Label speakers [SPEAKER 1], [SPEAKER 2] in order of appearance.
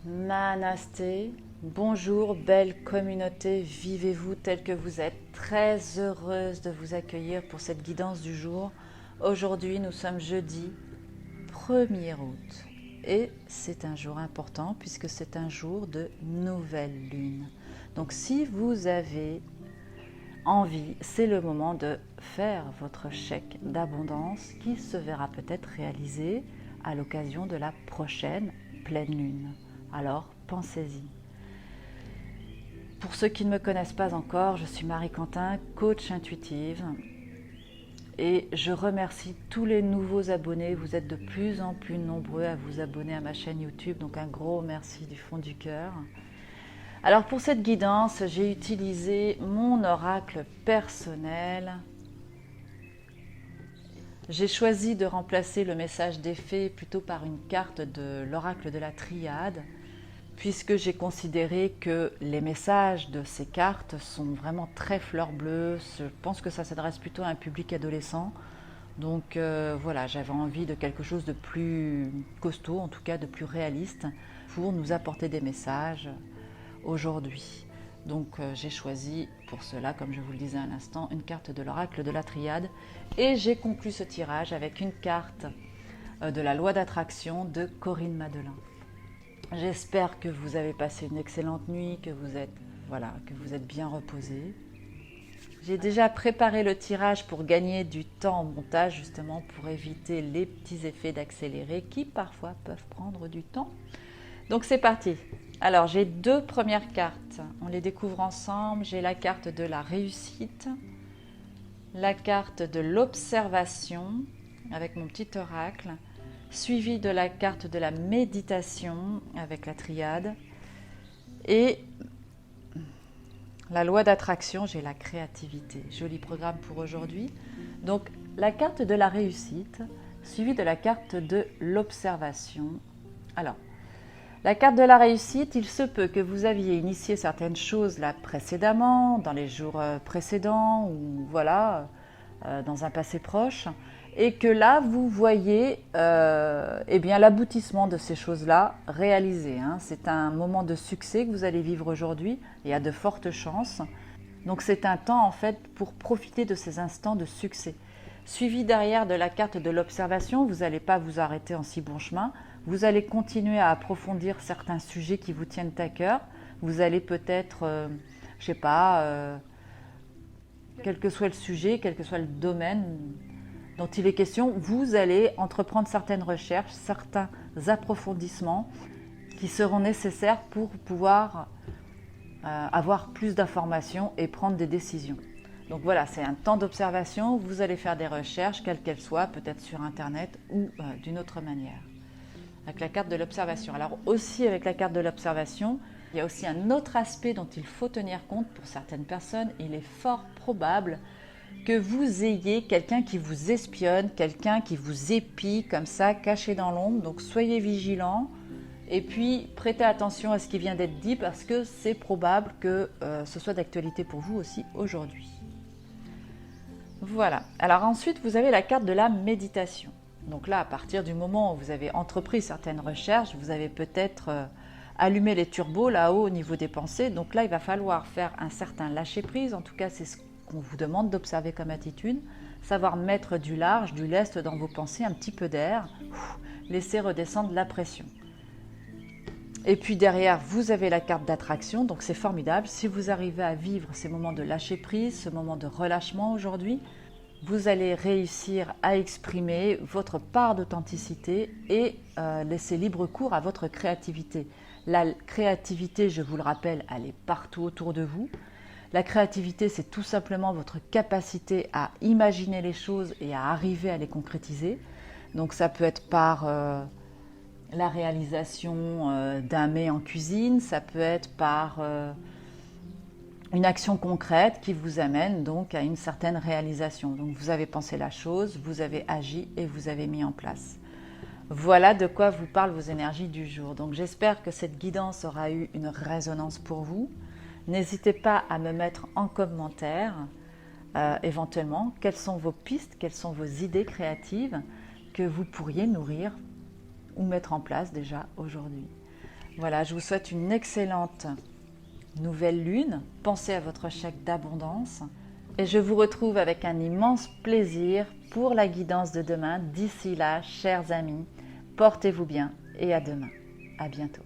[SPEAKER 1] Namasté, bonjour belle communauté, vivez-vous tel que vous êtes. Très heureuse de vous accueillir pour cette guidance du jour. Aujourd'hui nous sommes jeudi 1er août et c'est un jour important puisque c'est un jour de nouvelle lune. Donc si vous avez envie, c'est le moment de faire votre chèque d'abondance qui se verra peut-être réalisé à l'occasion de la prochaine pleine lune. Alors, pensez-y. Pour ceux qui ne me connaissent pas encore, je suis Marie Quentin, coach intuitive. Et je remercie tous les nouveaux abonnés. Vous êtes de plus en plus nombreux à vous abonner à ma chaîne YouTube. Donc un gros merci du fond du cœur. Alors pour cette guidance, j'ai utilisé mon oracle personnel. J'ai choisi de remplacer le message des fées plutôt par une carte de l'oracle de la Triade, puisque j'ai considéré que les messages de ces cartes sont vraiment très fleur bleue. Je pense que ça s'adresse plutôt à un public adolescent. Donc voilà, j'avais envie de quelque chose de plus costaud, en tout cas de plus réaliste, pour nous apporter des messages aujourd'hui. Donc j'ai choisi pour cela, comme je vous le disais à l'instant, une carte de l'oracle de la Triade. Et j'ai conclu ce tirage avec une carte de la loi d'attraction de Corinne Madelin. J'espère que vous avez passé une excellente nuit, que vous êtes bien reposés. J'ai déjà préparé le tirage pour gagner du temps en montage, justement pour éviter les petits effets d'accéléré qui parfois peuvent prendre du temps. Donc c'est parti. Alors j'ai deux premières cartes, on les découvre ensemble. J'ai la carte de la réussite, la carte de l'observation avec mon petit oracle, suivi de la carte de la méditation avec la Triade, et la loi d'attraction, j'ai la créativité. Joli programme pour aujourd'hui. Donc la carte de la réussite, suivie de la carte de l'observation. Alors, la carte de la réussite, il se peut que vous aviez initié certaines choses là précédemment, dans les jours précédents, ou voilà, dans un passé proche, et que là, vous voyez l'aboutissement de ces choses-là réalisées. C'est un moment de succès que vous allez vivre aujourd'hui, et à de fortes chances. Donc c'est un temps en fait pour profiter de ces instants de succès. Suivi derrière de la carte de l'observation, vous n'allez pas vous arrêter en si bon chemin. Vous allez continuer à approfondir certains sujets qui vous tiennent à cœur. Vous allez peut-être, quel que soit le sujet, quel que soit le domaine dont il est question, vous allez entreprendre certaines recherches, certains approfondissements qui seront nécessaires pour pouvoir avoir plus d'informations et prendre des décisions. Donc voilà, c'est un temps d'observation, vous allez faire des recherches, quelles qu'elles soient, peut-être sur Internet ou d'une autre manière. Avec la carte de l'observation. Alors aussi avec la carte de l'observation, il y a aussi un autre aspect dont il faut tenir compte pour certaines personnes. Il est fort probable que vous ayez quelqu'un qui vous espionne, quelqu'un qui vous épie comme ça, caché dans l'ombre. Donc soyez vigilants et puis prêtez attention à ce qui vient d'être dit parce que c'est probable que ce soit d'actualité pour vous aussi aujourd'hui. Voilà. Alors ensuite, vous avez la carte de la méditation. Donc là, à partir du moment où vous avez entrepris certaines recherches, vous avez peut-être allumé les turbos là-haut au niveau des pensées. Donc là, il va falloir faire un certain lâcher-prise. En tout cas, c'est ce qu'on vous demande d'observer comme attitude. Savoir mettre du large, du lest dans vos pensées, un petit peu d'air. Laisser redescendre la pression. Et puis derrière, vous avez la carte d'attraction. Donc c'est formidable. Si vous arrivez à vivre ces moments de lâcher-prise, ce moment de relâchement aujourd'hui, vous allez réussir à exprimer votre part d'authenticité et laisser libre cours à votre créativité. La créativité, je vous le rappelle, elle est partout autour de vous. La créativité, c'est tout simplement votre capacité à imaginer les choses et à arriver à les concrétiser. Donc ça peut être par la réalisation d'un mets en cuisine, ça peut être par une action concrète qui vous amène donc à une certaine réalisation. Donc vous avez pensé la chose, vous avez agi et vous avez mis en place. Voilà de quoi vous parlent vos énergies du jour. Donc j'espère que cette guidance aura eu une résonance pour vous. N'hésitez pas à me mettre en commentaire éventuellement quelles sont vos pistes, quelles sont vos idées créatives que vous pourriez nourrir ou mettre en place déjà aujourd'hui. Voilà, je vous souhaite une excellente nouvelle lune. Pensez à votre chèque d'abondance. Et je vous retrouve avec un immense plaisir pour la guidance de demain. D'ici là, chers amis, portez-vous bien et à demain. À bientôt.